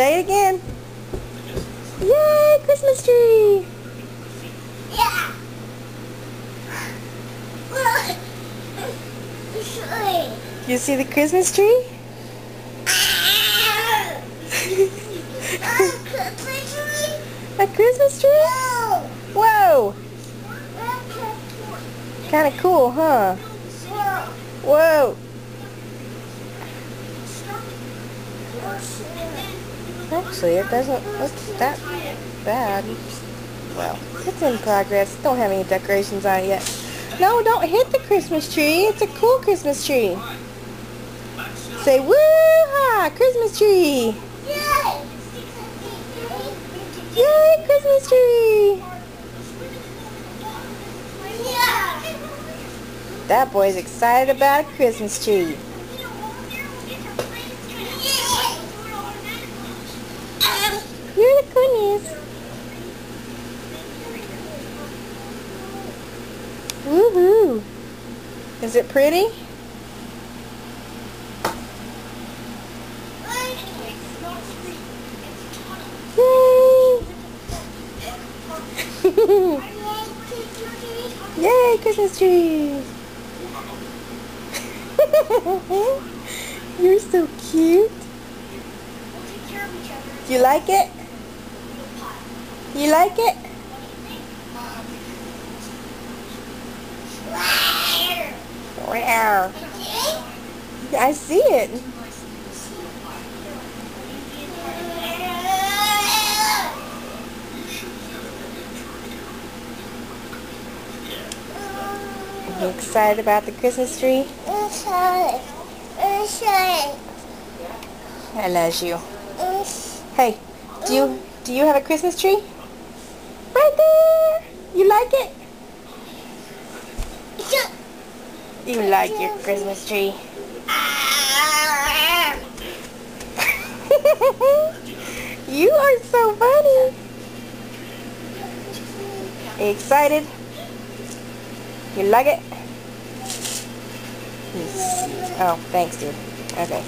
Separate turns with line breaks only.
Say it again. Yay, Christmas tree!
Yeah.
You see the Christmas tree? A Christmas tree? Whoa! Kind of cool, huh? Whoa! Actually, it doesn't look that bad. Well, it's in progress. Don't have any decorations on it yet. No, don't hit the Christmas tree. It's a cool Christmas tree. Say, woo-ha! Christmas tree! Yay, Christmas tree! That boy's excited about a Christmas tree. You're the goodness. Woohoo! Is it pretty? Yay! Yay, Christmas tree! You're so cute. You like it? You like it? Wow. I see it. Are you excited about the Christmas tree? I love you. Hey, do you have a Christmas tree? Right there. You like it? You like your Christmas tree? You are so funny. Are you excited? You like it? Oh, thanks, dude. Okay.